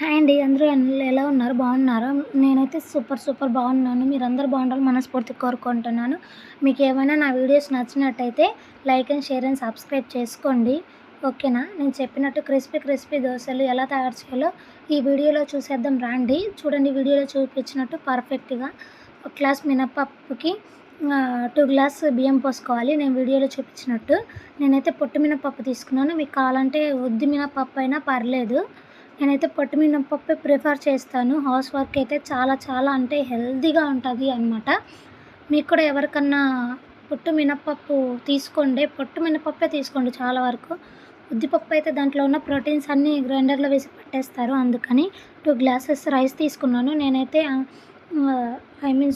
Hi అండి. అందరూ ఎలా ఉన్నారు? బాగున్నారా? నేనైతే సూపర్ బాగున్నాను. మీరందరూ బాగుండాలని మనస్ఫూర్తిగా కోరుకుంటున్నాను. మీకేమైనా నా వీడియోస్ నచ్చినట్టయితే like and share and subscribe చేసుకోండి. ఓకేనా? నేను చెప్పినట్టు క్రిస్పీ దోసలు ఎలా తయారు చేయాలో ఈ వీడియోలో చూసేద్దాం రండి. చూడండి, వీడియోలో చూపించినట్టు పర్ఫెక్ట్‌గా ఒక గ్లాస్ మినపప్పుకి 2 గ్లాస్ బియ్యం పోసుకోవాలి. నేను వీడియోలో చూపించినట్టు. నేనైతే పొట్టు మినపప్పు తీసుకున్నాను. మీకు కావాలంటే ఉద్ది మినపప్పు అయినా పర్లేదు. నేనైతే పొట్టు మినపప్పే ప్రిఫర్ చేస్తాను. హౌస్ వర్క్ అయితే చాలా అంటే హెల్తీగా ఉంటుంది అనమాట. మీకు కూడా ఎవరికన్నా పొట్టు మినపప్పు తీసుకోండి. పొట్టు మినపప్పే తీసుకోండి చాలా వరకు. ఉద్దిపప్పు అయితే దాంట్లో ఉన్న ప్రోటీన్స్ అన్నీ గ్రైండర్లో వేసి పట్టేస్తారు. అందుకని 2 గ్లాసెస్ రైస్ తీసుకున్నాను. నేనైతే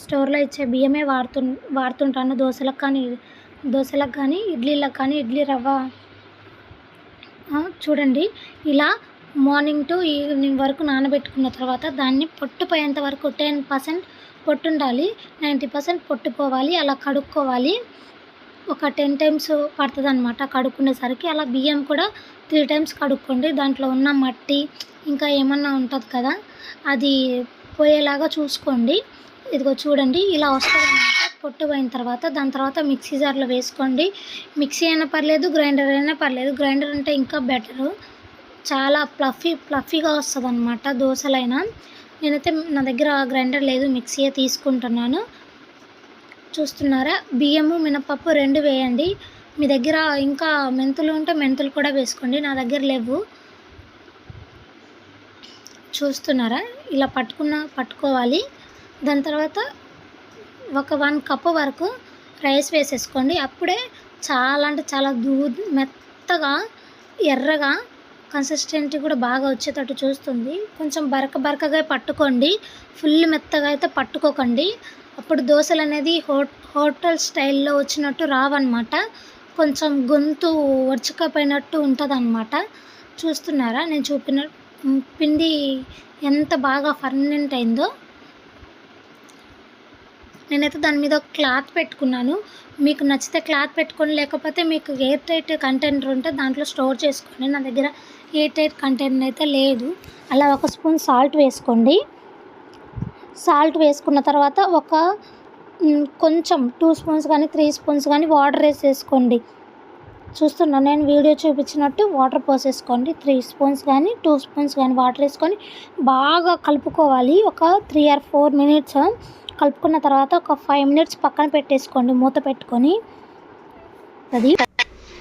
స్టోర్లో ఇచ్చే బియ్యమే వాడుతుంటాను. దోశలకు కానీ ఇడ్లీలకు కానీ ఇడ్లీ రవ్వ. చూడండి, ఇలా మార్నింగ్ టు ఈవినింగ్ వరకు నానబెట్టుకున్న తర్వాత దాన్ని పొట్టు పోయేంత వరకు 10% పొట్టు ఉండాలి, 90% పొట్టు పోవాలి. అలా కడుక్కోవాలి. ఒక 10 టైమ్స్ పడుతుంది అనమాట కడుక్కునేసరికి. అలా బియ్యం కూడా 3 టైమ్స్ కడుక్కోండి. దాంట్లో ఉన్న మట్టి ఇంకా ఏమన్నా ఉంటుంది కదా, అది పోయేలాగా చూసుకోండి. ఇదిగో చూడండి, ఇలా వస్తుంది అనమాట. పొట్టు పోయిన తర్వాత దాని తర్వాత మిక్సీ జార్లో వేసుకోండి. మిక్సీ అయినా పర్లేదు, గ్రైండర్ అయినా పర్లేదు. గ్రైండర్ అంటే ఇంకా బెటరు. చాలా ఫ్లఫీగా వస్తుంది అనమాట దోశలైనా. నేనైతే నా దగ్గర గ్రైండర్ లేదు, మిక్సీయే తీసుకుంటున్నాను. చూస్తున్నారా? బియ్యము మినపప్పు 2 వేయండి. మీ దగ్గర ఇంకా మెంతులు ఉంటే మెంతులు కూడా వేసుకోండి. నా దగ్గర లేవు. చూస్తున్నారా? ఇలా పట్టుకోవాలి. దాని తర్వాత ఒక 1 కప్పు వరకు రైస్ వేసేసుకోండి. అప్పుడే చాలా అంటే చాలా మెత్తగా ఎర్రగా కన్సిస్టెంట్ కూడా బాగా వచ్చేటట్టు చూస్తుంది. కొంచెం బరకగా పట్టుకోండి. ఫుల్ మెత్తగా అయితే పట్టుకోకండి. అప్పుడు దోశలు అనేది హోటల్ స్టైల్లో వచ్చినట్టు రావన్నమాట. కొంచెం గొంతు ఒరుచుకపోయినట్టు ఉంటుంది అన్నమాట. చూస్తున్నారా? నేను చూపిన పిండి ఎంత బాగా ఫర్మెంట్ అయిందో. నేనైతే దాని మీద ఒక క్లాత్ పెట్టుకున్నాను. మీకు నచ్చితే క్లాత్ పెట్టుకోండి, లేకపోతే మీకు ఎయిర్ టైట్ కంటైనర్ ఉంటే దాంట్లో స్టోర్ చేసుకోండి. నా దగ్గర ఎయిర్ టైట్ కంటైనర్ అయితే లేదు. అలా 1 స్పూన్ సాల్ట్ వేసుకోండి. సాల్ట్ వేసుకున్న తర్వాత కొంచెం 2 స్పూన్స్ కానీ 3 స్పూన్స్ కానీ వాటర్ వేసేసుకోండి. చూస్తున్నాను, నేను వీడియో చూపించినట్టు వాటర్ పోసేసుకోండి. 3 స్పూన్స్ కానీ 2 స్పూన్స్ కానీ వాటర్ వేసుకొని బాగా కలుపుకోవాలి. ఒక 3 or 4 మినిట్స్ కలుపుకున్న తర్వాత ఒక 5 మినిట్స్ పక్కన పెట్టేసుకోండి మూత పెట్టుకొని. అది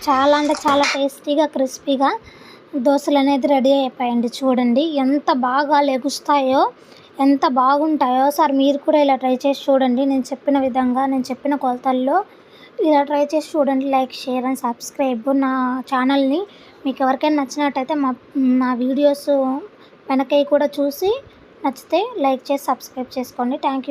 చాలా అంటే చాలా టేస్టీగా క్రిస్పీగా దోశలు అనేది రెడీ అయిపోయాయండి. చూడండి ఎంత బాగా లెగుస్తాయో, ఎంత బాగుంటాయో. సార్ మీరు కూడా ఇలా ట్రై చేసి చూడండి. నేను చెప్పిన విధంగా, నేను చెప్పిన కొలతల్లో ఇలా ట్రై చేసి చూడండి. లైక్, షేర్ అండ్ సబ్స్క్రైబ్ నా ఛానల్ని. మీకు ఎవరికైనా నచ్చినట్టయితే మా వీడియోస్ వెనకై కూడా చూసి నచ్చితే లైక్ చేసి సబ్స్క్రైబ్ చేసుకోండి. Thank you.